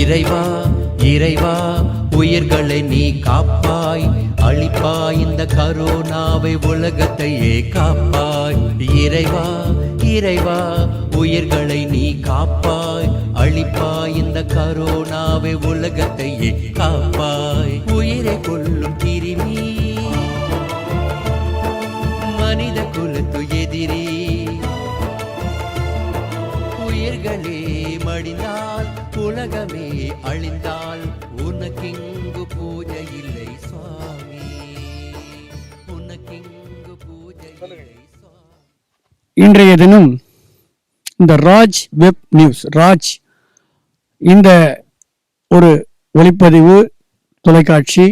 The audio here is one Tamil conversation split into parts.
இறைவா இறைவா உயிர்களை நீ காப்பாய், அழிப்பாய் இந்த கரோனாவை உலகத்தையே காப்பாய். இறைவா இறைவா உயிர்களை நீ காப்பாய், அழிப்பாய் இந்த கரோனாவை உலகத்தையே காப்பாய். உயிரை கொல்லும் கிருமி மனித குலத்து எதிரி, உயிர்களே மடிந்தால் உலகமே அழிந்தால் உனக்கிங்கு பூஜை இல்லை சுவாமி, உனக்கிங்கு பூஜை இல்லை சுவாமி. இன்றைய தினம் இந்த ராஜ் வெப் நியூஸ், ராஜ் இந்த ஒரு ஒளிப்பதிவு தொலைக்காட்சி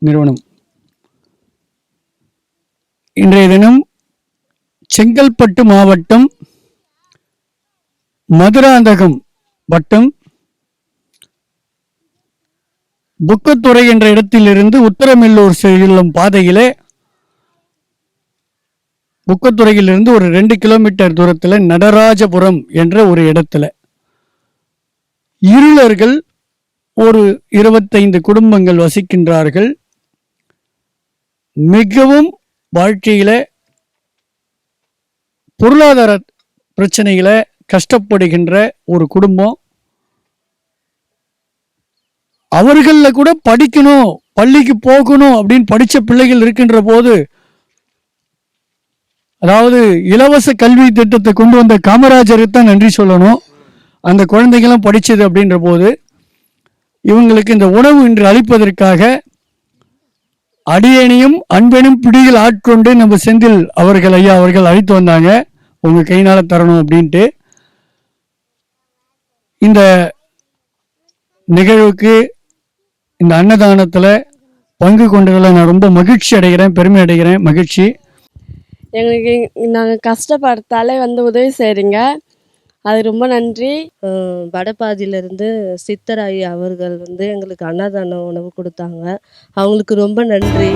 நிறுவனம் இன்றைய தினம் செங்கல்பட்டு மாவட்டம் மதுராந்தகம் வட்டம் புக்கத்துறை என்ற இடத்திலிருந்து உத்தரமெல்லூர் செல்லும் பாதையிலே, புக்கத்துறையிலிருந்து ஒரு 2 கிலோமீட்டர் தூரத்தில் நடராஜபுரம் என்ற ஒரு இடத்துல இருளர்கள் ஒரு 25 குடும்பங்கள் வசிக்கின்றார்கள். மிகவும் வாழ்க்கையில பொருளாதார பிரச்சனைகளை கஷ்டப்படுகின்ற ஒரு குடும்பம். அவர்கள கூட படிக்கணும், பள்ளிக்கு போகணும் அப்படின்னு படிச்ச பிள்ளைகள் இருக்கின்ற போது, அதாவது இலவச கல்வி திட்டத்தை கொண்டு வந்த காமராஜருக்கு தான் நன்றி சொல்லணும். அந்த குழந்தைகளும் படிச்சது அப்படின்ற போது இவங்களுக்கு இந்த உணவு இன்று அளிப்பதற்காக அடியேனையும் அன்பெனும் பிடியில் ஆட்கொண்டு நம்ம செந்தில் அவர்கள் ஐயா அவர்கள் அழைத்து வந்தாங்க. உங்க கையினால தரணும் அப்படின்ட்டு இந்த நிகழ்வுக்கு, இந்த அன்னதானத்தில் பங்கு கொண்டதில் நான் ரொம்ப மகிழ்ச்சி அடைகிறேன், பெருமை அடைகிறேன், மகிழ்ச்சி. எங்களுக்கு நாங்கள் கஷ்டப்படுத்தாலே உதவி செய்கிறீங்க, அது ரொம்ப நன்றி. வடபாதியிலேருந்து சித்தராயி அவர்கள் எங்களுக்கு அன்னதான உணவு கொடுத்தாங்க, அவங்களுக்கு ரொம்ப நன்றி.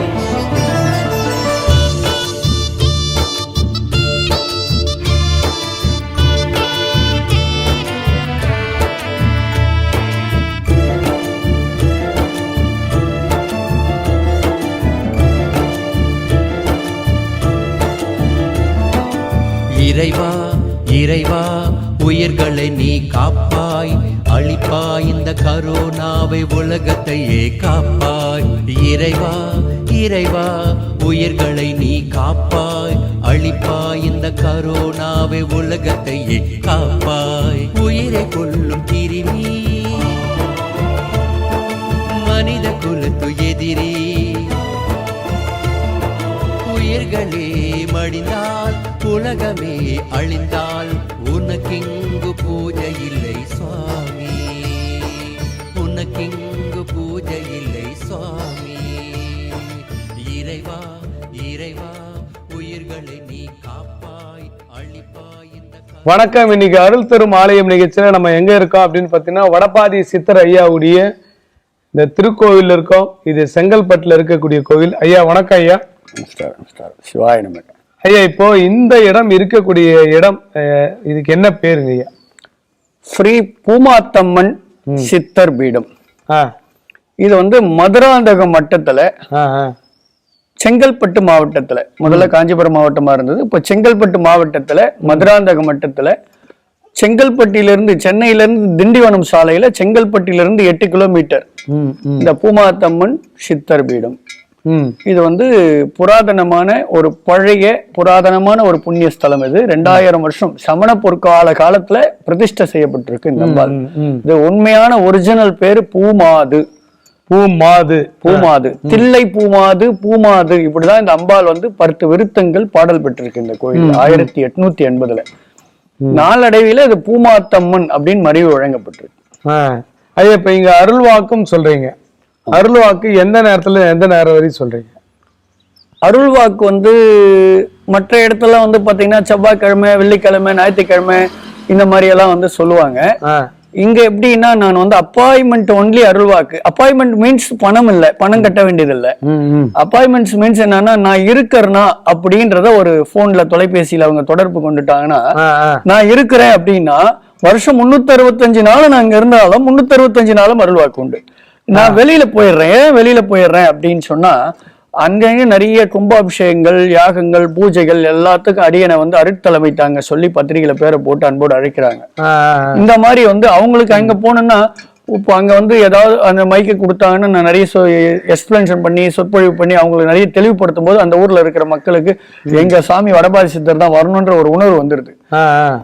இறைவா இறைவா உயிர்களை நீ காப்பாய், அழிப்பாய் இந்த கரோனாவை உலகத்தையே காப்பாய். இறைவா இறைவா உயிர்களை நீ காப்பாய், அழிப்பாய் இந்த கரோனாவை உலகத்தையே காப்பாய். உயிரை கொல்லும் கிருமி மனித குலத்து எதிரி, உயிர்களே மடிந்தால் உலகமே அழிந்தால் உனக்கிங்கு பூஜை இல்லை சுவாமி, உனக்கிங்கு பூஜை இல்லை சுவாமி. இறைவா இறைவா உயிர்களை நீ காப்பாய், அழிப்பாய் இந்த. வணக்கம். இன்னைக்கு அருள் தரும் ஆலயம் நிகழ்ச்சியில நம்ம எங்க இருக்கோம் அப்படின்னு பாத்தீங்கன்னா வடபாதி சித்தர் ஐயாவுடைய இந்த திருக்கோவில் இருக்கோம். இது செங்கல்பட்டுல இருக்கக்கூடிய கோவில். ஐயா வணக்கம் ஐயா. நமஸ்காரம். சிவாய நம. ஐயா, இப்போ இந்த இடம் இருக்கக்கூடிய இடம், இதுக்கு என்ன பேருங்க ஐயா? ஸ்ரீ பூமாத்தம்மன் சித்தர் பீடம். இது மதுராந்தகம் வட்டத்துல, செங்கல்பட்டு மாவட்டத்துல, முதல்ல காஞ்சிபுரம் மாவட்டமா இருந்தது, இப்ப செங்கல்பட்டு மாவட்டத்துல மதுராந்தகம் வட்டத்துல, செங்கல்பட்டிலிருந்து சென்னையிலிருந்து திண்டிவனம் சாலையில செங்கல்பட்டிலிருந்து 8 கிலோமீட்டர் இந்த பூமாத்தம்மன் சித்தர் பீடம். இது புராதனமான ஒரு பழைய புராதனமான ஒரு புண்ணிய ஸ்தலம். இது 2000 வருஷம் சமண பொற்கால காலத்துல பிரதிஷ்டை செய்யப்பட்டிருக்கு இந்த அம்பாள். இது உண்மையான ஒரிஜினல் பேரு பூமாது. பூமாது தில்லை பூமாது பூமாது இப்படிதான் இந்த அம்பாள் 10 விருத்தங்கள் பாடல் பெற்றிருக்கு இந்த கோயில் 1880. நாளடைவில இது பூமாத்தம்மன் அப்படின்னு மறைவு வழங்கப்பட்டிருக்கு. ஐயா, இப்ப இங்க அருள்வாக்கும் சொல்றீங்க, அருள்வாக்கு எந்த நேரத்துல எந்த நேரம் வரை சொல்றீங்க? அருள்வாக்கு மற்ற இடத்துல பாத்தீங்கன்னா செவ்வாய்க்கிழமை, வெள்ளிக்கிழமை, ஞாயிற்றுக்கிழமை இந்த மாதிரி எல்லாம் சொல்லுவாங்க. இங்க எப்படின்னா நான் அப்பாயின்மெண்ட் ஒன்லி அருள்வாக்கு. அப்பாயின்மெண்ட் மீன்ஸ் பணம் இல்ல, பணம் கட்ட வேண்டியது இல்ல. அப்பாயின்மெண்ட்ஸ் மீன்ஸ் என்னன்னா, நான் இருக்கிறேன்னா அப்படின்றத ஒரு போன்ல தொலைபேசியில அவங்க தொடர்பு கொண்டுட்டாங்கன்னா, நான் இருக்கிறேன் அப்படின்னா வருஷம் 365 நாள் நான் அங்க இருந்தாலும் 365 நாளும் அருள்வாக்கு உண்டு. நான் வெளியில போயிடுறேன் அப்படின்னு சொன்னா அங்கங்க நிறைய கும்பாபிஷேகங்கள், யாகங்கள், பூஜைகள் எல்லாத்துக்கும் அடியனை வந்து அருட்தலைமை தாங்க சொல்லி பத்திரிகையில பேரை போட்டு அன்போடு அழைக்கிறாங்க. இந்த மாதிரி வந்து அவங்களுக்கு அங்க போனோம்னா இப்போ அங்க வந்து ஏதாவது அந்த மைக்கு கொடுத்தாங்கன்னு நான் நிறைய எக்ஸ்பிளேஷன் பண்ணி சொற்பொழிவு பண்ணி அவங்களுக்கு நிறைய தெளிவுபடுத்தும் போது அந்த ஊர்ல இருக்கிற மக்களுக்கு எங்க சாமி வடபாதி சித்தர் தான் வரணுன்ற ஒரு உணர்வு வந்துருது.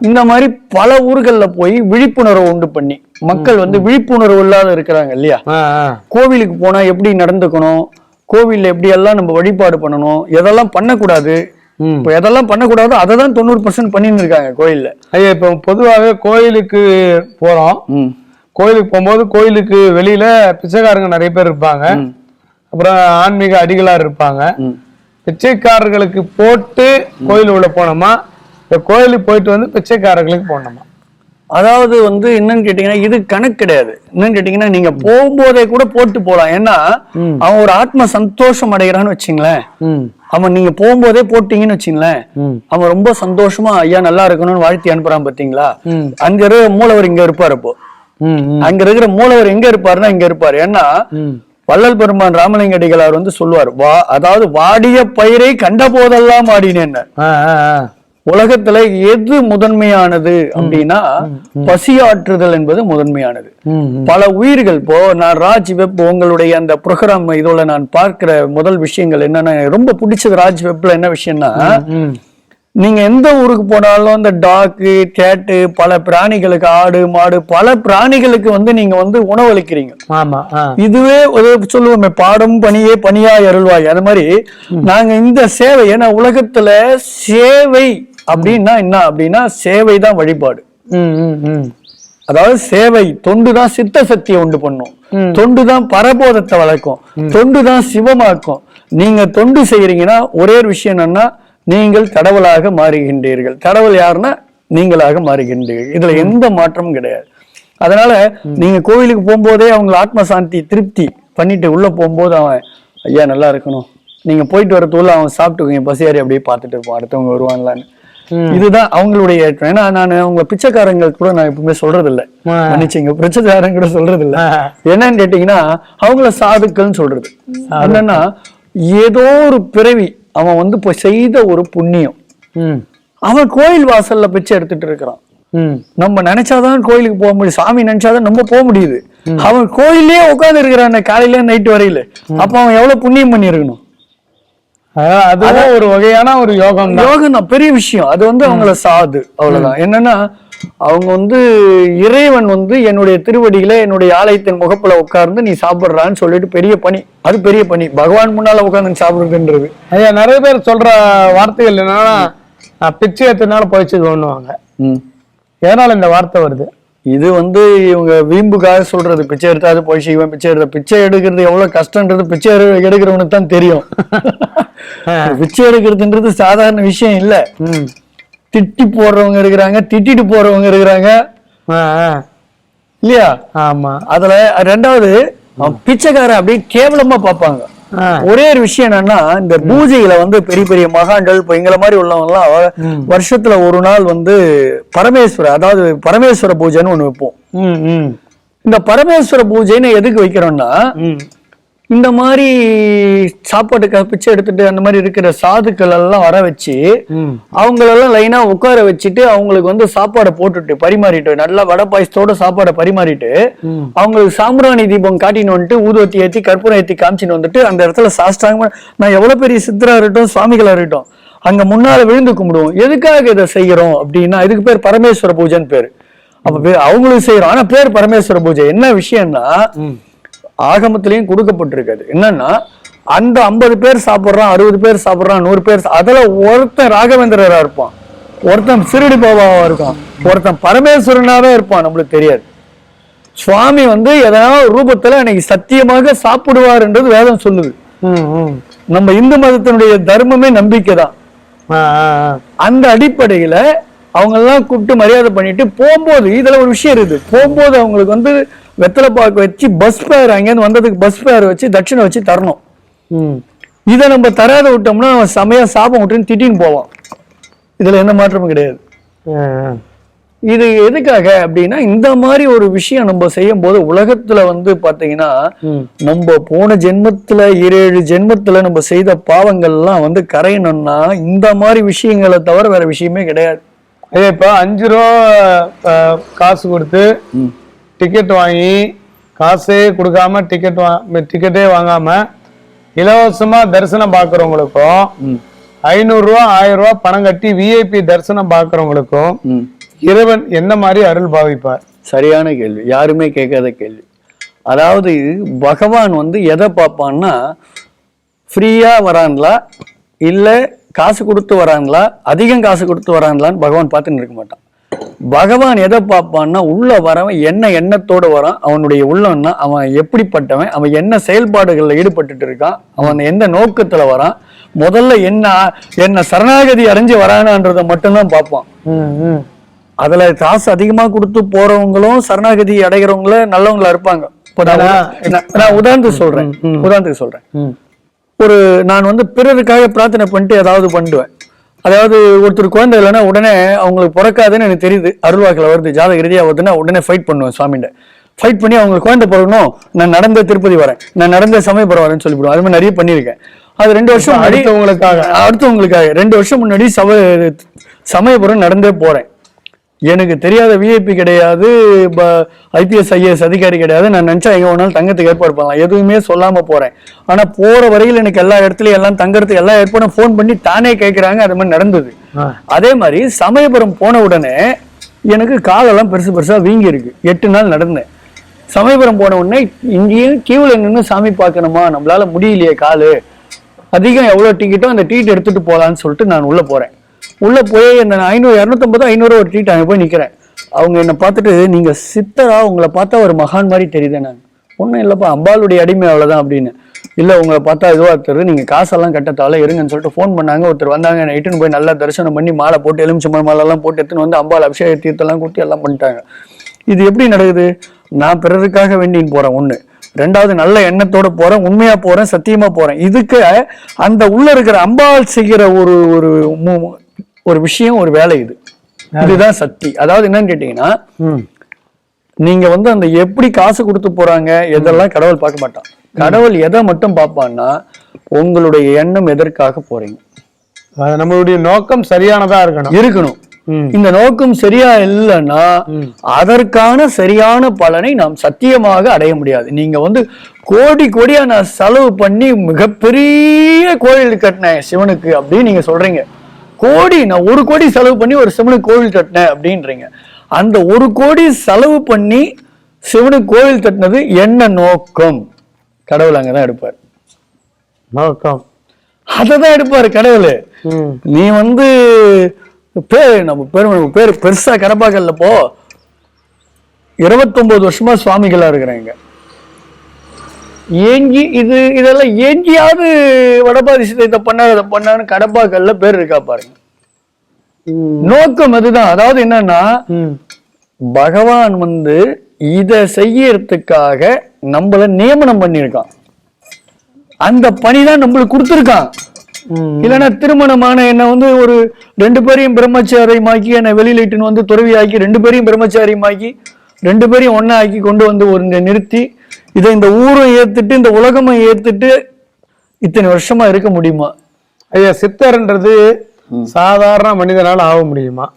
இந்த மாதிரி பல ஊர்கள்ல போய் விழிப்புணர்வு உண்டு பண்ணி மக்கள் வந்து விழிப்புணர்வு இல்லாத இருக்கிறாங்க இல்லையா. கோவிலுக்கு போனா எப்படி நடந்துக்கணும், கோவில்ல எப்படி எல்லாம் நம்ம வழிபாடு பண்ணணும், எதெல்லாம் பண்ணக்கூடாது, இப்போ எதெல்லாம் பண்ணக்கூடாதோ அதை தான் 90% பண்ணின்னு இருக்காங்க கோயில்ல. ஐயா இப்போ பொதுவாகவே கோயிலுக்கு போறோம், கோயிலுக்கு போகும்போது கோயிலுக்கு வெளியில பிச்சைக்காரங்க நிறைய பேர் இருப்பாங்க, அப்புறம் ஆன்மீக அடிகளார் இருப்பாங்க. பிச்சைக்காரர்களுக்கு போட்டு கோயில் உள்ள போனோமா, கோயிலுக்கு போயிட்டு வந்து பிச்சைக்காரர்களுக்கு போனோமா? அதாவது வந்து என்னன்னு கேட்டீங்கன்னா இது கணக்கு கிடையாது. என்னன்னு கேட்டீங்கன்னா நீங்க போகும்போதே கூட போட்டு போலாம். ஏன்னா அவன் ஒரு ஆத்ம சந்தோஷம் அடைகிறான்னு வச்சுங்களேன். அவன் நீங்க போகும்போதே போட்டீங்கன்னு வச்சுங்களேன், அவன் ரொம்ப சந்தோஷமா ஐயா நல்லா இருக்கணும்னு வாழ்த்தி அனுப்புறான் பாத்தீங்களா. அங்க இருக்கிற மூலவர் இங்க இருப்பாரு. அப்போ அங்க இருக்கிற மூலவர் எங்க இருப்பாருன்னா இங்க இருப்பாரு. ஏன்னா வள்ளல் பெருமான் ராமலிங்க அடிகளார் வந்து சொல்லுவார், அதாவது வாடிய பயிரை கண்ட போதெல்லாம் வாடினேன். உலகத்துல எது முதன்மையானது அப்படின்னா பசியாற்றுதல் என்பது முதன்மையானது. பல உயிர்கள் இப்போ நான் ராஜ் வெப் உங்களுடைய அந்த ப்ரோக்ராம் இதோட நான் பார்க்கிற முதல் விஷயங்கள் என்னன்னா, ரொம்ப பிடிச்சது ராஜ் வெப்ல என்ன விஷயம்னா, நீங்க எந்த ஊருக்கு போனாலும் அந்த டாக்கு கேட்டு பல பிராணிகளுக்கு, ஆடு மாடு பல பிராணிகளுக்கு வந்து நீங்க வந்து உணவளிக்கிறீங்க. இதுவே சொல்லுவோமே பாடும் பணியே பணியா அருள்வாய். அது மாதிரி நாங்க இந்த சேவை, ஏன்னா உலகத்துல சேவை அப்படின்னா என்ன அப்படின்னா சேவை தான் வழிபாடு. அதாவது சேவை தொண்டுதான் சித்த சக்தியை உண்டு பண்ணும், தொண்டுதான் பரபோதத்தை வளர்க்கும், தொண்டுதான் சிவமாக்கும். நீங்க தொண்டு செய்யறீங்கன்னா ஒரே ஒரு விஷயம் என்னன்னா, நீங்கள் கடவுளாக மாறுகின்றீர்கள். கடவுள் யாருன்னா நீங்களாக மாறுகின்றீர்கள். இதுல எந்த மாற்றமும் கிடையாது. அதனால நீங்க கோவிலுக்கு போகும்போதே அவங்க ஆத்ம சாந்தி திருப்தி பண்ணிட்டு உள்ள போகும்போது அவன் ஐயா நல்லா இருக்கணும், நீங்க போயிட்டு வரதுக்குள்ள அவன் சாப்பிட்டுக்குங்க பசியாரி அப்படியே பார்த்துட்டு இருப்போம் அடுத்தவங்க வருவாங்களான்னு. இதுதான் அவங்களுடைய ஏற்றம். ஏன்னா நான் அவங்க பிச்சைக்காரங்க கூட நான் எப்பவுமே சொல்றது இல்லை, மன்னிச்சுங்க, பிச்சைக்காரங்க கூட சொல்றது இல்லை. என்னன்னு கேட்டீங்கன்னா அவங்கள சாதுக்கள்னு சொல்றது. என்னன்னா ஏதோ ஒரு பிறவி அவன் வந்து இப்ப செய்த ஒரு புண்ணியம், அவன் கோயில் வாசல்ல பிச்சை எடுத்துட்டு இருக்கிறான். நம்ம நினைச்சாதான் கோயிலுக்கு போக முடியும், சாமி நினைச்சாதான் நம்ம போக முடியுது. அவன் கோயிலே உட்கார்ந்து இருக்கிறான் காலையில நைட்டு வரையில. அப்ப அவன் எவ்வளவு புண்ணியம் பண்ணி இருக்கணும். அதுதான் ஒரு வகையான ஒரு யோகம் தான், பெரிய விஷயம். அது வந்து அவங்கள சாது, அவ்வளவுதான். என்னன்னா அவங்க வந்து இறைவன் வந்து என்னுடைய திருவடியில என்னுடைய ஆலயத்தின் முகப்புல உட்கார்ந்து நீ சாப்பிடுறான்னு சொல்லிட்டு பெரிய பணி, அது பெரிய பணி. பகவான் முன்னால உட்கார்ந்து சாப்பிடுறதுன்றது. ஐயா நிறைய பேர் சொல்ற வார்த்தைகள் என்னன்னா, பிச்சை எத்தனால போயிச்சு தோணுவாங்க. ஏனால இந்த வார்த்தை வருது? இது வந்து இவங்க வீம்புக்காக சொல்றது. பிச்சை எடுத்தாது போய் செய்வேன், பிச்சை எடுத்த பிச்சை எடுக்கிறது எவ்வளவு கஷ்டன்றது பிச்சை எடுக்கிறவனுக்கு தான் தெரியும். பிச்சை எடுக்கிறதுன்றது சாதாரண விஷயம் இல்ல. திட்டி போடுறவங்க இருக்கிறாங்க, திட்டிட்டு போறவங்க இருக்கிறாங்க இல்லையா. ஆமா. அதுல ரெண்டாவது பிச்சைக்காரன் அப்படியே கேவலமா பார்ப்பாங்க. ஒரே ஒரு விஷயம் என்னன்னா, இந்த பூஜைகளை வந்து பெரிய பெரிய மகான்கள் இப்ப எங்களை மாதிரி உள்ளவங்க எல்லாம் வருஷத்துல ஒரு நாள் வந்து பரமேஸ்வர, அதாவது பரமேஸ்வர பூஜைன்னு ஒண்ணு வைப்போம். இந்த பரமேஸ்வர பூஜைன்னு எதுக்கு வைக்கிறோம்னா, இந்த மாதிரி சாப்பாட்டுக்காக பிச்சை எடுத்துட்டு அந்த மாதிரி இருக்கிற சாதுக்கள் எல்லாம் வர வச்சு அவங்களெல்லாம் லைனா உட்கார வச்சுட்டு அவங்களுக்கு வந்து சாப்பாடை போட்டுட்டு பரிமாறிட்டு, நல்லா வடை பாயசத்தோட சாப்பாடை பரிமாறிட்டு அவங்களுக்கு சாம்பிராணி தீபம் காட்டின்னு வந்துட்டு ஊதுவத்தி ஏற்றி கற்பூரம் ஏற்றி காமிச்சின்னு வந்துட்டு அந்த இடத்துல சாஷ்டாங்கமா, நான் எவ்வளவு பெரிய சித்தரா இருக்கட்டும் சுவாமிகளா இருக்கட்டும், அங்க முன்னால விழுந்து கும்பிடுவோம். எதுக்காக இதை செய்யறோம் அப்படின்னா, இதுக்கு பேர் பரமேஸ்வர பூஜைன்னு பேரு. அப்ப அவங்களுக்கு செய்யறோம், ஆனா பேர் பரமேஸ்வர பூஜை. என்ன விஷயம்னா ஆகமத்திலையும் கொடுக்கப்பட்டிருக்காது. என்னன்னா அந்த 50 பேர் சாப்பிடுறான், 60 பேர் சாப்பிடுறான், 100 பேர், அதுல ஒருத்தன் ராகவேந்திரரா இருப்பான், ஒருத்தன் சிறுடி பாபாவா இருக்கான், ஒருத்தன் பரமேஸ்வரனாவே இருப்பான், நம்மளுக்கு தெரியாது. சுவாமி வந்து எதனால ரூபத்துல எனக்கு சத்தியமாக சாப்பிடுவார்ன்றது வேதம் சொல்லுது. நம்ம இந்து மதத்தினுடைய தர்மமே நம்பிக்கை தான். அந்த அடிப்படையில அவங்க எல்லாம் கூப்பிட்டு மரியாதை பண்ணிட்டு போகும்போது இதுல ஒரு விஷயம் இருக்குது. போகும்போது அவங்களுக்கு வந்து வெத்தலை பாக்கு வச்சு பஸ் ஃபேர், அங்கேருந்து வந்ததுக்கு பஸ் ஃபேர் வச்சு தட்சிணை வச்சு தரணும். இதை நம்ம தராத விட்டோம்னா அவன் செமையா சாபம் விட்டுன்னு திட்டின்னு போவான். இதுல எந்த மாற்றமும் கிடையாது. இது எதுக்காக அப்படின்னா இந்த மாதிரி ஒரு விஷயம் நம்ம செய்யும் போது உலகத்துல வந்து பாத்தீங்கன்னா நம்ம போன ஜென்மத்துல 7 ஜென்மத்துல நம்ம செய்த பாவங்கள்லாம் வந்து கரையணும்னா இந்த மாதிரி விஷயங்களை தவிர வேற விஷயமே கிடையாது. இப்ப 5 ரூபா காசு கொடுத்து டிக்கெட் வாங்கி காசே கொடுக்காம டிக்கெட்டே வாங்காம இலவசமா தரிசனம் பாக்குறவங்களுக்கும் 500 ரூபா 1000 ரூபா பணம் கட்டி விஐபி தரிசனம் பாக்குறவங்களுக்கும் இறைவன் என்ன மாதிரி அருள் பாவிப்பார்? சரியான கேள்வி, யாருமே கேட்காத கேள்வி. அதாவது பகவான் வந்து எதை பார்ப்பான்னா, ஃப்ரீயா வராங்களா இல்ல காசு கொடுத்து வராங்களா, அதிகம் காசு கொடுத்து வராங்களான்னு பகவான் பார்த்துன்னு இருக்க மாட்டான். பகவான் எதை பார்ப்பான்னா, உள்ள வரவன் என்ன எண்ணத்தோட வரான், அவனுடைய உள்ளம்னா அவன் எப்படிப்பட்டவன், அவன் என்ன செயல்பாடுகள்ல ஈடுபட்டு இருக்கான், அவன் எந்த நோக்கத்துல வரான், முதல்ல என்ன சரணாகதி அடைஞ்சு வரானான்றதை மட்டும்தான் பார்ப்பான். அதுல காசு அதிகமா கொடுத்து போறவங்களும் சரணாகதி அடைகிறவங்கள நல்லவங்களா இருப்பாங்க. இப்ப நான் உதாரணத்துக்கு சொல்றேன். ஒரு நான் வந்து பிறருக்காக பிரார்த்தனை பண்ணிட்டு ஏதாவது பண்ணுவேன். அதாவது ஒருத்தர் குழந்தை இல்லைன்னா உடனே அவங்களுக்கு பிறக்காதுன்னு எனக்கு தெரியுது, அருள்வாக்கில் வருது, ஜாதக ரீதியா வருதுன்னா உடனே ஃபைட் பண்ணுவேன் சுவாமிகிட்ட. ஃபைட் பண்ணி அவங்களுக்கு குழந்தை பிறக்கணும், நான் நடந்த திருப்பதி வரேன், நான் நடந்த சமயபுரம் வரேன்னு சொல்லிவிடுவேன். அது மாதிரி நிறைய பண்ணியிருக்கேன். அது 2 வருஷம் அடுத்தவங்களுக்காக 2 வருஷம் முன்னாடி சமயபுரம் நடந்தே போறேன். எனக்கு தெரியாத விஐபி கிடையாது, ஐபிஎஸ் ஐஏஎஸ் அதிகாரி கிடையாது. நான் நினைச்சா எங்க வேணாலும் தங்கத்துக்கு ஏற்பாடு பண்ணலாம், எதுவுமே சொல்லாம போறேன். ஆனா போற வரையில் எனக்கு எல்லா இடத்துலயும் எல்லாம் தங்கறதுக்கு எல்லா ஏற்பாடும் போன் பண்ணி தானே கேட்கிறாங்க. அது மாதிரி நடந்தது. அதே மாதிரி சமயபுரம் போன உடனே எனக்கு காலெல்லாம் பெருசு பெருசா வீங்கி இருக்கு. 8 நாள் நடந்தேன். சமயபுரம் போன உடனே இங்கேயும் கியூல நின்று சாமி பார்க்கணுமா, நம்மளால முடியலையே, காலு அதிகம் எவ்வளவு டிக்கெட்டோ அந்த டிக்கெட் எடுத்துட்டு போலான்னு சொல்லிட்டு நான் உள்ள போறேன். உள்ள போய் இந்த 500 250 500 ஒரு டிக்கெட் அங்கே போய் நிக்கிறேன். அவங்க என்னை பார்த்துட்டு, நீங்க சித்தரா, உங்களை பார்த்தா ஒரு மகான் மாதிரி தெரியுது. நான் ஒன்றும் இல்லப்பா, அம்பாளுடைய அடிமை அவ்வளவுதான் அப்படின்னு. இல்ல உங்களை பார்த்தா இதுவா தெரியுது, நீங்க காசெல்லாம் கட்ட தேவை இருங்கன்னு சொல்லிட்டு ஃபோன் பண்ணாங்க. ஒருத்தர் வந்தாங்க, நைட்டுன்னு போய் நல்லா தரிசனம் பண்ணி மாலை போட்டு எலுமிச்சம்பழம் மாலை எல்லாம் போட்டு எடுத்துன்னு வந்து அம்பாள் அபிஷேக தீர்த்தெல்லாம் கொடுத்து எல்லாம் பண்ணிட்டாங்க. இது எப்படி நடக்குது? நான் பிறருக்காக வேண்டின்னு போறேன் ஒண்ணு, 2வது நல்ல எண்ணத்தோட போறேன், உண்மையா போறேன், சத்தியமா போறேன். இதுக்கு அந்த உள்ள இருக்கிற அம்பாள் செய்கிற ஒரு விஷயம், ஒரு வேலை, இதுதான் சக்தி. அதாவது என்னன்னு கேட்டீங்கன்னா, நீங்க வந்து அந்த எப்படி காசு கொடுத்து போறாங்க எதெல்லாம் கடவுள் பார்க்க மாட்டான். கடவுள் எதை மட்டும் பார்ப்பான்னா, உங்களுடைய எண்ணம் எதற்காக போறீங்க, நம்மளுடைய நோக்கம் சரியானதா இருக்கணும். இந்த நோக்கம் சரியா இல்லைன்னா அதற்கான சரியான பலனை நாம் சத்தியமாக அடைய முடியாது. நீங்க வந்து கோடி கோடியா நான் செலவு பண்ணி மிகப்பெரிய கோயில் கட்டினேன் சிவனுக்கு அப்படின்னு நீங்க சொல்றீங்க. நான் 1 கோடி செலவு பண்ணி ஒரு சிவனுக்கு கோவில் கட்டினேன் அப்படின்றீங்க. அந்த 1 கோடி செலவு பண்ணி சிவனுக்கு கோவில் கட்டினது என்ன நோக்கம்? கடவுள் அங்கதான் எடுப்பார் நோக்கம், அததான் எடுப்பாரு கடவுள். நீ வந்து நம்ம பேர் பெருசா கடப்பாக்கல்ல போ, 29 வருஷமா சுவாமிகளா இருக்கிறாங்க. ஏங்கி இதெல்லாம் ஏங்கியாவது வடபாதி இதை பண்ணான்னு கடப்பாக்கல்ல பேர் இருக்கா பாருங்க. நோக்கம் அதுதான். அதாவது என்னன்னா, பகவான் வந்து இத செய்யறதுக்காக நம்மள நியமனம் பண்ணிருக்கான். அந்த பணிதான் நம்மளுக்கு கொடுத்துருக்கான். இல்லைன்னா திருமணமான என்ன வந்து ஒரு 2 பேரையும் பிரம்மச்சாரியமாக்கி என்னை வெளியில இட்டுன்னு வந்து துறவி ஆக்கி 2 பேரையும் பிரம்மச்சாரியமாக்கி 2 பேரையும் ஒன்னா ஆக்கி கொண்டு வந்து ஒரு நிறுத்தி இதை இந்த ஊரும் ஏத்துட்டு இந்த உலகமும் ஏத்துட்டு இத்தனை வருஷமா இருக்க முடியுமா? ஐயா, சித்தர்ன்றது சாதாரண மனிதனால ஆக முடியுமா?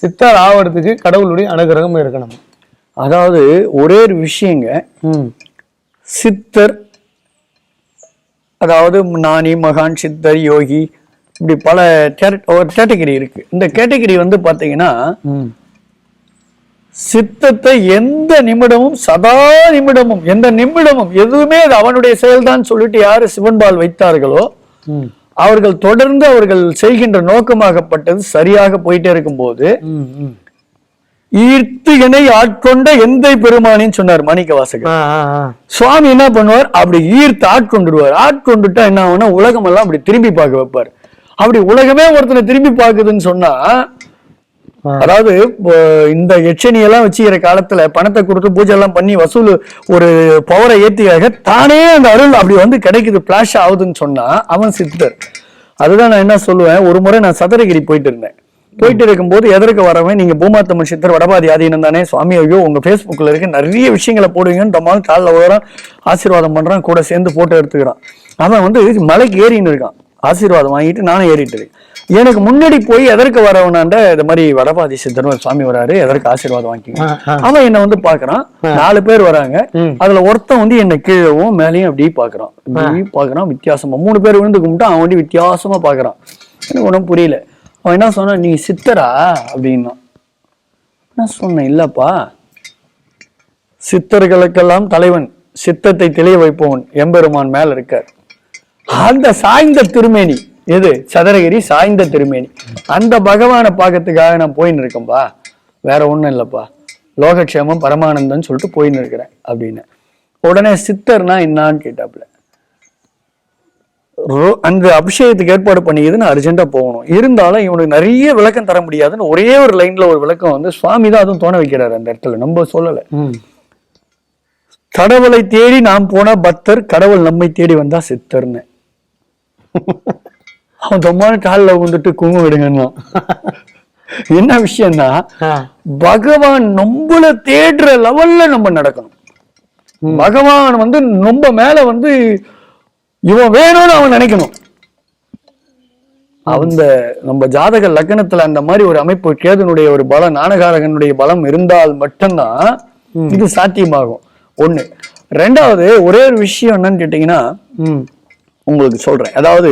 சித்தர் ஆவறதுக்கு கடவுளுடைய அனுகிரகம் இருக்கணும். அதாவது ஒரே ஒரு விஷயங்க, சித்தர், அதாவது ஞானி, மகான், சித்தர், யோகி, இப்படி பல கேட்டகரி இருக்கு. இந்த கேட்டகரி வந்து பாத்தீங்கன்னா, சித்தத்தை எந்த நிமிடமும் சதா நிமிடமும் எந்த நிமிடமும் எதுவுமே அது அவனுடைய செயல்தான் சொல்லிட்டு யாரு சிவன்பால் வைத்தார்களோ அவர்கள் தொடர்ந்து அவர்கள் செய்கின்ற நோக்கமாகப்பட்டது சரியாக போயிட்டே இருக்கும் போது ஈர்த்து என்னை ஆட்கொண்ட எந்தை பெருமானின்னு சொன்னார் மாணிக்க வாசகர். சுவாமி என்ன பண்ணுவார், அப்படி ஈர்த்து ஆட்கொண்டுடுவார். ஆட்கொண்டுட்டா என்ன ஆகும்னா உலகம் எல்லாம் அப்படி திரும்பி பார்க்க வைப்பார். அப்படி உலகமே ஒருத்தனை திரும்பி பார்க்குதுன்னு சொன்னா, அதாவது இந்த எச்சனியெல்லாம் வச்சுக்கிற காலத்துல பணத்தை கொடுத்து பூஜை எல்லாம் பண்ணி வசூல் ஒரு பவரை ஏத்தியாக தானே அந்த அருள் அப்படி வந்து கிடைக்குது, பிளாஷ் ஆகுதுன்னு சொன்னா அவன் சித்தர். அதுதான் நான் என்ன சொல்லுவேன், ஒரு முறை நான் சதுரகிரி போயிட்டு இருந்தேன். போயிட்டு இருக்கும்போது எதற்கு வரவன் நீங்க பூமாத்தம்மன் சித்தர் வடபாதி ஆதீனம் தானே சுவாமி, ஐயோ உங்க Facebookல இருக்கு நிறைய விஷயங்களை போடுவீங்கன்னு நம்மளும் காலில் வரான், ஆசீர்வாதம் பண்றான், கூட சேர்ந்து போட்டோ எடுத்துக்கிறான். அவன் வந்து மலைக்கு ஏறின்னு இருக்கான், ஆசீர்வாதம் வாங்கிட்டு நானும் ஏறிட்டு இருக்கேன். எனக்கு முன்னாடி போய் எதற்கு வரவனாண்ட இந்த மாதிரி வடபாதி சித்தர் சுவாமி வராரு, எதற்கு ஆசீர்வாதம் வாங்கிங்க. அவன் என்ன வந்து பாக்குறான், 4 பேர் வராங்க, அதுல ஒருத்தன் வந்து என்ன கீழவும் மேலையும் அப்படியே பாக்குறான், இப்படி பாக்குறான் வித்தியாசமா. 3 பேர் விழுந்து கும்பிட்டு அவன் வந்து வித்தியாசமா பாக்குறான். எனக்கு ஒன்றும் புரியல. அவன் என்ன சொன்னான், நீ சித்தரா அப்படின்னா. நான் சொன்னேன், இல்லப்பா, சித்தர்களுக்கெல்லாம் தலைவன், சித்தத்தை தெளிய வைப்பவன் எம்பெருமான் மேல இருக்கார். அந்த சாய்ந்த திருமேனி எது, சதுரகிரி சாய்ந்த திருமேனி, அந்த பகவானை பார்க்கறதுக்காக நான் போயின்னு இருக்கேன்பா, வேற ஒண்ணும் இல்லப்பா, லோகக்ஷேமம் பரமானந்தம் சொல்லிட்டு போயின்னு இருக்கிறேன் அப்படின்னு. உடனே சித்தர்னா என்னான்னு கேட்டாப்புல. அந்த அபிஷேகத்துக்கு ஏற்பாடு பண்ணியதுன்னு அர்ஜென்டா போகணும், இருந்தாலும் இவனுக்கு நிறைய விளக்கம் தர முடியாதுன்னு ஒரே ஒரு லைன்ல ஒரு விளக்கம் வந்து சுவாமி தான் அதுவும் தோண வைக்கிறாரு அந்த இடத்துல, நம்ம சொல்லல. கடவுளை தேடி நாம் போனா பக்தர், கடவுள் நம்மை தேடி வந்தா சித்தர்னு. அவன் தொம்மான காலில் வந்துட்டு குங்குமம் விடுங்கன்னா என்ன விஷயம்னா, பகவான் நம்மள தேடுற லெவல்ல நம்ம நடக்கணும். பகவான் வந்து நம்ம மேல வந்து இவன் வேணும்னு அவன் நினைக்கணும். அந்த நம்ம ஜாதக லக்னத்துல அந்த மாதிரி ஒரு அமைப்பு, கேதுனுடைய ஒரு பலம், நானகாரகனுடைய பலம் இருந்தால் மட்டும்தான் இது சாத்தியமாகும். ஒண்ணு. ரெண்டாவது ஒரே ஒரு விஷயம் என்னன்னு கேட்டீங்கன்னா, உங்களுக்கு சொல்றேன். அதாவது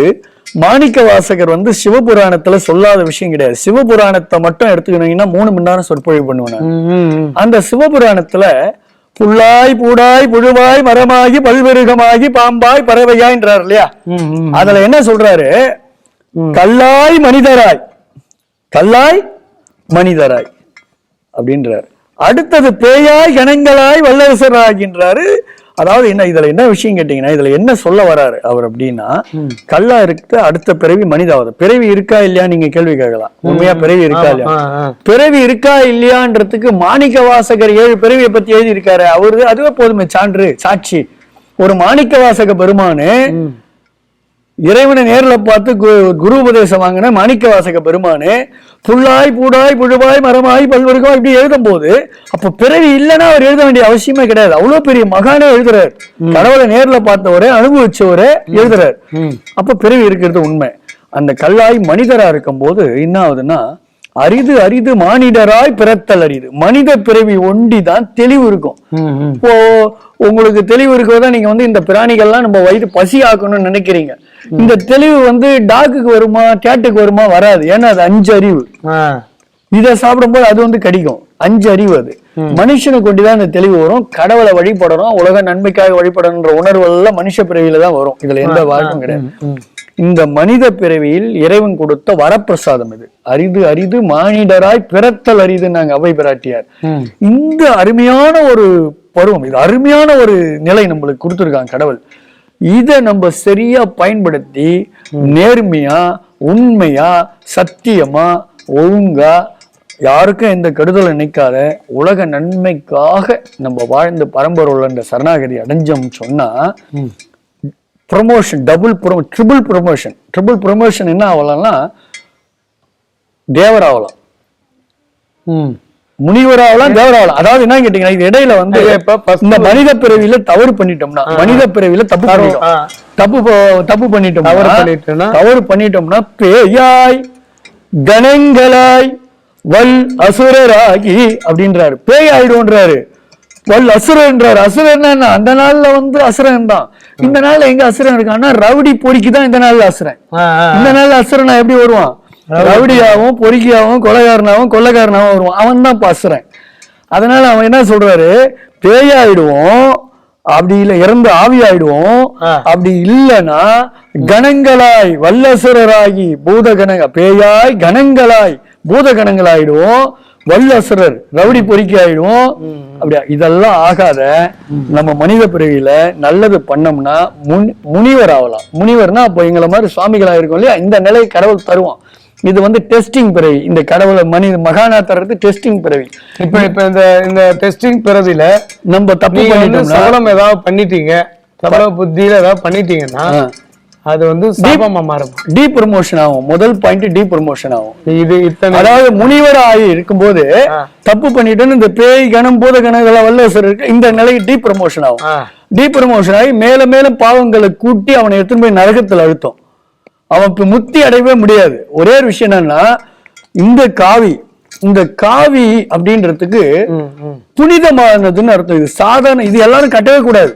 மாணிக்க வாசகர் வந்து சிவபுராணத்துல சொல்லாத விஷயம் கிடையாது. சிவபுராணத்தை மட்டும் எடுத்துக்கிட்டீங்கன்னா 3 மணி நேரம் சொற்பொழிவு பண்ணுவேன். அந்த சிவபுராணத்துல புல்லாய் பூடாய் புழுவாய் மரமாகி பல்வருகமாகி பாம்பாய் பறவையாய்ன்றார் இல்லையா? அதுல என்ன சொல்றாரு, கல்லாய் மனிதராய், கல்லாய் மனிதராய் அப்படின்றார். அடுத்தது பேயாய் கணங்களாய் வல்லரசராகின்றாரு. அதாவது என்ன, இதுல என்ன விஷயம் கேட்டீங்கன்னா, இதுல என்ன சொல்ல வராரு அவர் அப்படின்னா, கல்லா இருக்கு, அடுத்த பிறவி மனிதாவது. பிறவி இருக்கா இல்லையா நீங்க கேள்வி கேட்கலாம். உண்மையா பிறவி இருக்கா இல்லையா? பிறவி இருக்கா இல்லையான்றதுக்கு மாணிக்க வாசகர் 7 பிறவியை பத்தி எழுதி இருக்காரு. அவரு அதுவே போதுமே சான்று, சாட்சி. ஒரு மாணிக்க வாசக பெருமானு இறைவனை நேர்ல பார்த்து குரு உபதேசம் வாங்கின மாணிக்க வாசக பெருமானு புல்லாய் பூடாய் புழுவாய் மரமாய் பல்வருகம் இப்படி எழுதும் போது, அப்ப பிறவி இல்லைன்னா அவர் எழுத வேண்டிய அவசியமே கிடையாது. அவ்வளவு பெரிய மகானே எழுதுறாரு, கடவுளை நேர்ல பார்த்தவரே அனுபவிச்சவரே எழுதுறாரு. அப்ப பிறவி இருக்கிறது உண்மை. அந்த கல்லாய் மனிதரா இருக்கும் போது என்ன ஆகுதுன்னா, அரிது அரிது மானிடராய் பிறத்தல் அரிது. மனித பிறவி ஒண்டிதான் தெளிவு இருக்கும். இப்போ உங்களுக்கு தெளிவு இருக்கதான் நீங்க வந்து இந்த பிராணிகள்லாம் நம்ம வயிறு பசி ஆக்கணும்னு நினைக்கிறீங்க. இந்த தெளிவு வந்து டாக்குக்கு வருமா கேட்டுக்கு வருமா? வராது. ஏன்னா அது 5 அறிவு. இதை சாப்பிடும்போது அது வந்து கடிக்கும். 5 அறிவு. அது மனுஷனுக்கு கொண்டுதான் இந்த தெளிவு வரும். கடவுளை வழிபடணும், உலக நன்மைக்காக வழிபடணுன்ற உணர்வு எல்லாம் மனுஷ பிறவியில தான் வரும். இதுல எந்த வாழ்க்கும் கிடையாது. இந்த மனித பிறவியில் இறைவன் கொடுத்த வரப்பிரசாதம் இது. அரிது அரிது மானிடராய் பிறத்தல் அரிது நாங்க அவை பிராட்டியார். இந்த அருமையான ஒரு பருவம், இது அருமையான ஒரு நிலை நம்மளுக்கு கொடுத்துருக்காங்க கடவுள். இதை நம்ம சரியா பயன்படுத்தி நேர்மையா உண்மையா சத்தியமா ஒழுங்கா யாருக்கும் எந்த கெடுதலை நினைக்காத உலக நன்மைக்காக நம்ம வாழ்ந்து பரம்பரை சரணாகதி அடைஞ்சோம் சொன்னா ப்ரொமோஷன், ட்ரிபிள் ப்ரொமோஷன் என்ன ஆகலாம்னா தேவராகலாம், முனிவராகலாம், தேவராகலாம். அதாவது என்ன கேட்டீங்கன்னா, இது இடையில வந்து இந்த மனித பிறவியில தவறு பண்ணிட்டோம்னா, மனித பிறவியில தப்பு பண்ணிட்டோம்னா பேயாய் கணங்களாய் வல் அசுரராகி அப்படின்றாரு. பேய் ஆயிடும்ன்றாரு, வல் அசுரன்றாரு. அசுரன் அந்த நாள்ல வந்து அசுரன் தான். இந்த நாள்ல எங்க அசுரன் இருக்கான்னா, ரவுடி பொறிக்குதான் இந்த நாள்ல அசுரன். இந்த நாள்ல அசுரனா எப்படி வருவான்? ரவுடியாவும் பொறுக்கியாவும் கொலைகாரனாவும் கொள்ளைக்காரனாவும் வருவான். அவன் தான் அசுரன். அதனால அவன் என்ன சொல்றாரு, பேயாயிடுவோம், அப்படி இல்ல இறந்து ஆவியாயிடுவோம், அப்படி இல்லைன்னா கணங்களாய் வல்லசுரராகி பூதகணங்க, பேயாய் கணங்களாய் பூதகணங்களாயிடுவோம், வல்லசுரர் ரவுடி பொறுக்கி ஆயிடுவோம். அப்படியா? இதெல்லாம் ஆகாத நம்ம மனித பிறவியில நல்லது பண்ணோம்னா முனிவர் ஆகலாம். முனிவர்னா அப்போ எங்களை மாதிரி சுவாமிகளா இருக்கும் இல்லையா, இந்த நிலை கடவுள் தருவான். இது வந்து டெஸ்டிங் பிறவி. இந்த கடவுளை மகானா தர்றது டெஸ்டிங் பிறவி. இப்ப இந்த டெஸ்டிங் பிறவில நம்ம தப்பு பண்ணிட்டோம், சபலம் ஏதாவது பண்ணிட்டீங்க, சபல புத்தியில ஏதாவது பண்ணிட்டீங்கன்னா அது வந்து சாபமா மாறும். டி ப்ரமோஷன் ஆகும். முதல் பாயிண்ட் டி ப்ரமோஷன் ஆகும். இது இத்தனை அதாவது முனிவர் ஆகி இருக்கும்போது தப்பு பண்ணிட்டு இந்த பேய் கணம் பூத கணங்கள வல்லரசர் இருக்கு, இந்த நிலைக்கு டி ப்ரமோஷன் ஆகும். டி ப்ரமோஷன் ஆகி மேல மேல பாவங்களை கூட்டி அவனை எடுத்துன்னு போய் நரகத்துல அழுத்தம். அவன் முக்தி அடையவே முடியாது. ஒரே ஒரு விஷயம் என்னன்னா, இந்த காவி அப்படின்றதுக்கு புனிதமானதுன்னு அர்த்தம். இது சாதாரண, இது எல்லாரும் கட்டவே கூடாது.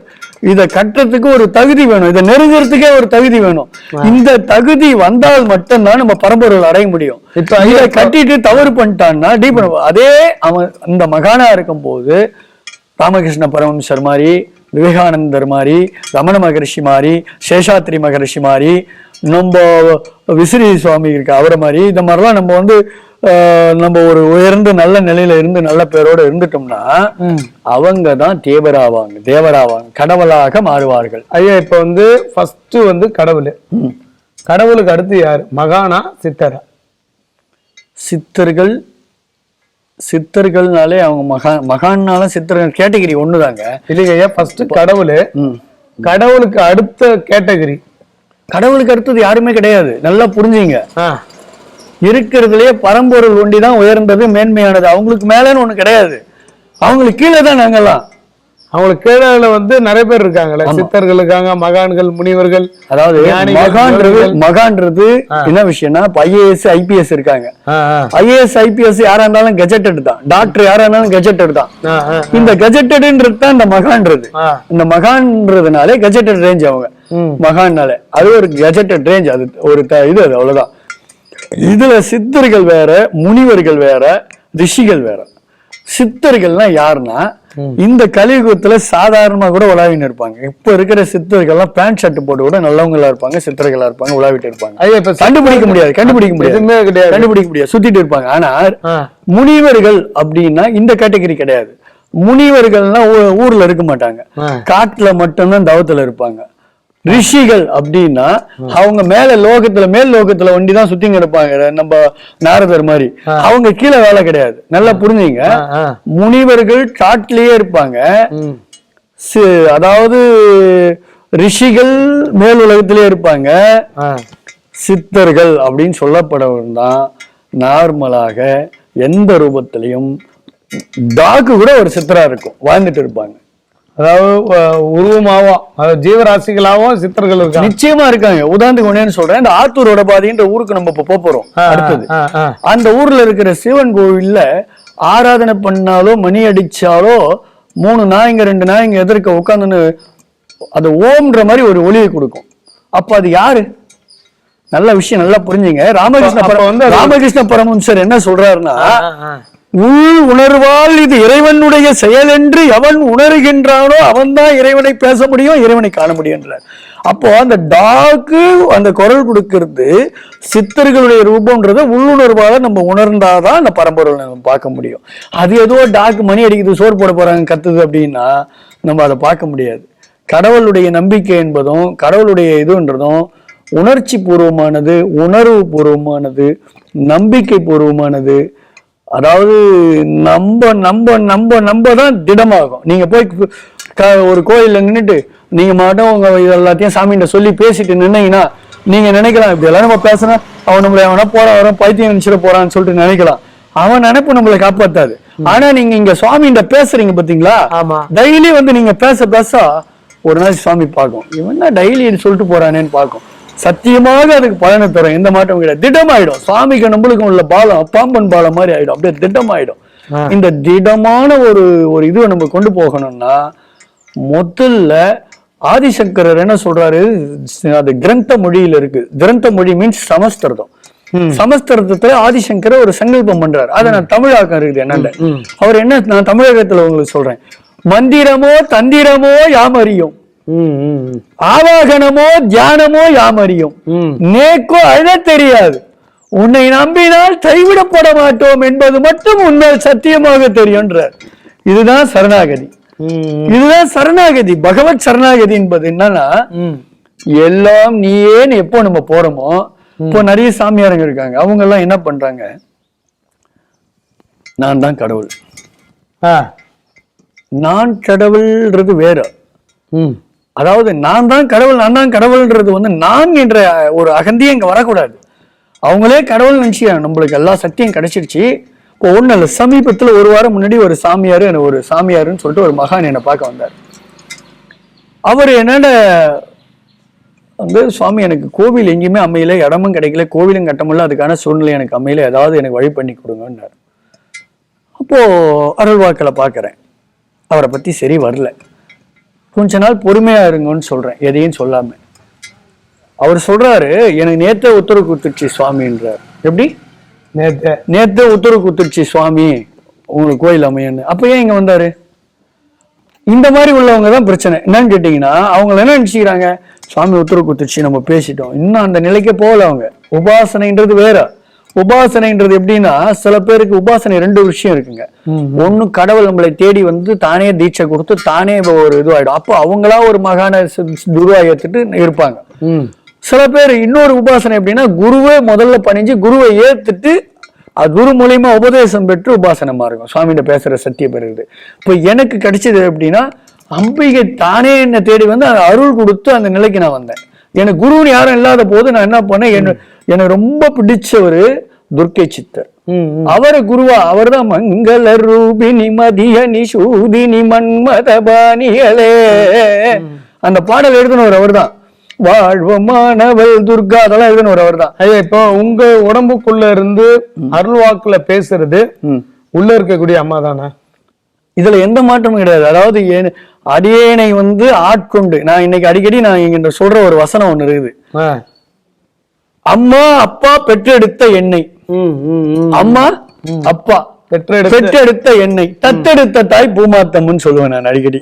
இத கட்டுறதுக்கு ஒரு தகுதி வேணும், இதை நெருங்கிறதுக்கே ஒரு தகுதி வேணும். இந்த தகுதி வந்தால் மட்டும்தான் நம்ம பரம்பொருள் அடைய முடியும். இப்ப இதை கட்டிட்டு தவறு பண்ணிட்டான்னா அதே அவன் இந்த மகானா இருக்கும் போது ராமகிருஷ்ண பரமஹம்சர் மாதிரி, விவேகானந்தர் மாதிரி, ரமண மகரிஷி மாதிரி, சேஷாத்ரி மகரிஷி மாதிரி, நம்ம விசிறி சுவாமி இருக்கு அவரை மாதிரி, இந்த மாதிரிலாம் நம்ம வந்து நம்ம ஒரு உயர்ந்த நல்ல நிலையில இருந்து நல்ல பேரோட இருந்துட்டோம்னா அவங்கதான் தேவராவாங்க, கடவுளாக மாறுவார்கள். ஐயா இப்ப வந்து ஃபர்ஸ்ட் வந்து கடவுளுக்கு அடுத்து யாரு? மகானா சித்தரா? சித்தர்கள்னாலே அவங்க மகான்னால சித்தர்கள் கேட்டகிரி ஒண்ணுதாங்க. இல்லைங்க ஐயா, ஃபர்ஸ்ட் கடவுளுக்கு அடுத்த கேட்டகிரி. கடவுளுக்கு அடுத்தது யாருமே கிடையாது. நல்லா புரிஞ்சுங்க. இருக்கிறதுலயே பரம்பொருள் ஒண்டிதான் உயர்ந்தது, மேன்மையானது. அவங்களுக்கு மேலன்னு ஒண்ணு கிடையாது. அவங்களுக்கு கீழே தான் நாங்கெல்லாம். அவங்களுக்கு கீழே வந்து நிறைய பேர் இருக்காங்களே, சித்தர்கள் இருக்காங்க, மகான்கள், முனிவர்கள். அதாவது மகான்றது என்ன விஷயம்னா, ஐஏஎஸ் ஐபிஎஸ் இருக்காங்க. ஐஏஎஸ் ஐபிஎஸ் யாரா இருந்தாலும் கெஜெட்டட் தான். டாக்டர் யாரா இருந்தாலும் கெஜெட்டட் தான். இந்த கெஜெட்டட்ன்றது தான் இந்த மகான்றது. இந்த மகான்றதுனாலே கெஜெட்டட் ரேஞ்ச் அவங்க மகான்னாலே. அது ஒரு கெஜெட்டட் ரேஞ்ச். அது ஒரு இது, அது அவ்வளவுதான். இதுல சித்தர்கள் வேற, முனிவர்கள் வேற, ரிஷிகள் வேற. சித்தர்கள்னா யாருன்னா, இந்த கலியுகத்துல சாதாரணமா கூட உலாவின்னு இருப்பாங்க. இப்ப இருக்கிற சித்தர்கள்லாம் பேண்ட் ஷர்ட் போட்டு கூட நல்லவங்களா இருப்பாங்க, சித்தர்களா இருப்பாங்க, உலாவிட்டு இருப்பாங்க. இப்ப கண்டுபிடிக்க முடியாது, சுத்திட்டு இருப்பாங்க. ஆனா முனிவர்கள் அப்படின்னா இந்த கேட்டகரி கிடையாது. முனிவர்கள்னா ஊர்ல இருக்க மாட்டாங்க, காட்டுல மட்டும்தான் தவத்துல இருப்பாங்க. ரிஷிகள் அப்படின்னா அவங்க மேல் லோகத்துல ஒண்டிதான் சுத்திங்க இருப்பாங்க. நம்ம நாரதர் மாதிரி. அவங்க கீழே வேலை கிடையாது. நல்லா புரிஞ்சுங்க. முனிவர்கள் காட்டிலேயே இருப்பாங்க. அதாவது ரிஷிகள் மேல் உலகத்திலேயே இருப்பாங்க. சித்தர்கள் அப்படின்னு சொல்லப்படவன் தான் நார்மலாக எந்த ரூபத்திலையும் டாக்கு கூட ஒரு சித்தரா இருக்கும், வாழ்ந்துட்டு இருப்பாங்க. அதாவது உருவமாவும் ஜீவராசிகளாவும் சித்தர்கள் இருக்காங்க, நிச்சயமா இருக்காங்க. உதாரணத்துக்கு ஒண்ணு சொல்றேன். இந்த ஆத்தூரோட பாதின்ற ஊருக்கு நம்ம இப்ப போறோம். அடுத்தது அந்த ஊர்ல இருக்கிற சிவன் கோவில்ல ஆராதனை பண்ணாலோ மணி அடிச்சாலோ 3 நாய்ங்க 2 நாய்ங்க எதிர்க்க உட்காந்துன்னு அது ஓம்ன்ற மாதிரி ஒரு ஒளியை கொடுக்கும். அப்ப அது யாரு? நல்ல விஷயம், நல்லா புரிஞ்சுங்க. ராமகிருஷ்ண பரமஹம்சர் என்ன சொல்றாருன்னா, உள் உணர்வால் இது இறைவனுடைய செயல் என்று எவன் உணர்கின்றானோ அவன் தான் இறைவனை பேச முடியும், இறைவனை காண முடியும்ன்றார். அப்போ அந்த டாக்கு அந்த குரல் கொடுக்கிறது சித்தர்களுடைய ரூபம்ன்றத உள்ளுணர்வாக நம்ம உணர்ந்தாதான் அந்த பரம்பொருளை நம்ம பார்க்க முடியும். அது ஏதோ டாக்கு மணி அடிக்குது, சோறு போட போறாங்க, கத்துது அப்படின்னா நம்ம அதை பார்க்க முடியாது. கடவுளுடைய நம்பிக்கை என்பதும் கடவுளுடைய இதுன்றதும் உணர்ச்சி பூர்வமானது, உணர்வு பூர்வமானது, நம்பிக்கை பூர்வமானது. அதாவது நம்ம தான் திடமாகும். நீங்க போய் ஒரு கோயில்ல நின்றுட்டு நீங்க மட்டும் உங்க எல்லாத்தையும் சாமிகிட்ட சொல்லி பேசிட்டு நின்னீங்கன்னா நீங்க நினைக்கலாம், இப்படி எல்லாம் நம்ம பேசினா அவன் நம்மள அவனா வர பைத்தியம் நினைச்சிட போறான்னு சொல்லிட்டு நினைக்கலாம். அவன் நினைப்பு நம்மளை காப்பாத்தாது. ஆனா நீங்க இங்க சுவாமிகிட்ட பேசுறீங்க பாத்தீங்களா, டெய்லி வந்து நீங்க பேச ஒரு நாள் சுவாமி பார்க்கும், இவன் தான் டெய்லி சொல்லிட்டு போறானேன்னு பார்க்கும். சத்தியமாக அதுக்கு பலனை தரும், எந்த மாற்றமும் கிடையாது. திடமாயிடும். சுவாமிக்கு நம்மளுக்கும் உள்ள பாலம் பாம்பன் பாலம் மாதிரி ஆயிடும், அப்படியே திடமாயிடும். இந்த திடமான ஒரு இதுவை நம்ம கொண்டு போகணும்னா முதல்ல ஆதிசங்கரர் என்ன சொல்றாரு, அது கிரந்த மொழியில இருக்கு. கிரந்த மொழி மீன்ஸ் சமஸ்கிருதம். சமஸ்கிருதத்துல ஆதிசங்கர் ஒரு சங்கல்பம் பண்றாரு. அதை நான் தமிழாக்கம் இருக்குது என்னண்ட. அவர் என்ன, நான் தமிழகத்துல உங்களுக்கு சொல்றேன். மந்திரமோ தந்திரமோ யாமறியும், ஆவாகனமோ தியானமோ யாமறியும், நேக்கோ அழ தெரியாது, உன்னை நம்பினால் கைவிடப்பட மாட்டோம் என்பது மட்டும் உன்னால் சத்தியமாக தெரியும்ன்றார். இதுதான் சரணாகதி. இதுதான் சரணாகதி. பகவத் சரணாகதி என்பது என்னன்னா, எல்லாம் நீயேன்னு எப்போ நம்ம போறோமோ, இப்போ நிறைய சாமியாருங்க இருக்காங்க, அவங்க எல்லாம் என்ன பண்றாங்க, நான் தான் கடவுள், நான் கடவுள்ன்றது வேற, அதாவது நான் தான் கடவுள்ன்றது வந்து நான் என்ற ஒரு அகந்தியே இங்க வரக்கூடாது. அவங்களே கடவுள் நினைச்சியாங்க, நம்மளுக்கு எல்லா சக்தியும் கிடைச்சிருச்சு. இப்போ ஒண்ணு இல்லை, சமீபத்துல ஒரு வாரம் முன்னாடி ஒரு சாமியாருன்னு சொல்லிட்டு ஒரு மகான் என்னை பார்க்க வந்தார். அவர் என்னோட வந்து, சுவாமி எனக்கு கோவில் எங்கேயுமே அமையல, இடமும் கிடைக்கல, கோவிலும் கட்டமில்ல, அதுக்கான சூழ்நிலை எனக்கு அமையல, ஏதாவது எனக்கு வழி பண்ணி கொடுங்கன்னாரு. அப்போ அருள்வாக்கில் பார்க்குறேன், அவரை பத்தி சரி வரல. கொஞ்ச நாள் பொறுமையா இருங்கன்னு சொல்றேன், எதையும் சொல்லாம. அவர் சொல்றாரு, எனக்கு நேத்தே உத்தரவு கொடுத்துருச்சு சுவாமின்றார். எப்படி? நேத்தே உத்தரவு கொடுத்துருச்சு சுவாமி உங்களுக்கு கோயில் அமையன்னு. அப்ப ஏன் இங்க வந்தாரு? இந்த மாதிரி உள்ளவங்க தான் பிரச்சனை. என்னன்னு கேட்டீங்கன்னா, அவங்க என்ன நினைச்சுக்கிறாங்க, சுவாமி உத்தரவு கொடுத்துருச்சு நம்ம பேசிட்டோம், இன்னும் அந்த நிலைக்கே போகல. அவங்க உபாசனைன்றது வேற. உபாசனைன்றது எப்படின்னா, சில பேருக்கு உபாசனை 2 விஷயம் இருக்குங்க. ஒண்ணு, கடவுள் நம்மளை தேடி வந்து தானே தீட்சை கொடுத்து தானே ஒரு இதுவாயிடும், அப்போ அவங்களா ஒரு மகான குருவா ஏத்துட்டு இருப்பாங்க. சில பேர் இன்னொரு உபாசனை எப்படின்னா, குருவே முதல்ல பணிஞ்சு குருவை ஏத்துட்டு குரு மூலியமா உபதேசம் பெற்று உபாசனமா இருக்கும், சுவாமிகிட்ட பேசுற சத்திய பெறுகிறது. இப்போ எனக்கு கிடைச்சது எப்படின்னா, அம்பிகை தானே என்னை தேடி வந்து அருள் கொடுத்து அந்த நிலைக்கு நான் வந்தேன். எனக்கு குருன்னு யாரும் இல்லாத போது நான் என்ன பண்ணேன், எனக்கு ரொம்ப பிடிச்சவரு துர்க்கை சித்தர். அவரை குருவா, அவர் தான் மங்கள ரூபினி மதியனி சூதினி மன்மதபானிகளே, அந்த பாடல் எழுதினவர் அவர் தான். வாழ்வமானவள் துர்கா, அதெல்லாம் எழுதினவர் அவர் தான். ஐயா, இப்போ உங்க உடம்புக்குள்ள இருந்து அருள்வாக்குல பேசுறது உள்ள இருக்கக்கூடிய அம்மா தானே? இதுல எந்த மாற்றமும் கிடையாது. அதாவது அடியேனை வந்து ஆட்கொண்டு, நான் இன்னைக்கு அடிக்கடி நான் இங்க சொல்ற ஒரு வசனம் ஒண்ணு இருக்குது, அம்மா அப்பா பெற்றெடுத்த எண்ணெய். அம்மா அப்பா பெற்றெடுத்த எண்ணெய், தத்தெடுத்த தாய் பூமாத்தம்னு சொல்லுவேன் நான் அடிக்கடி.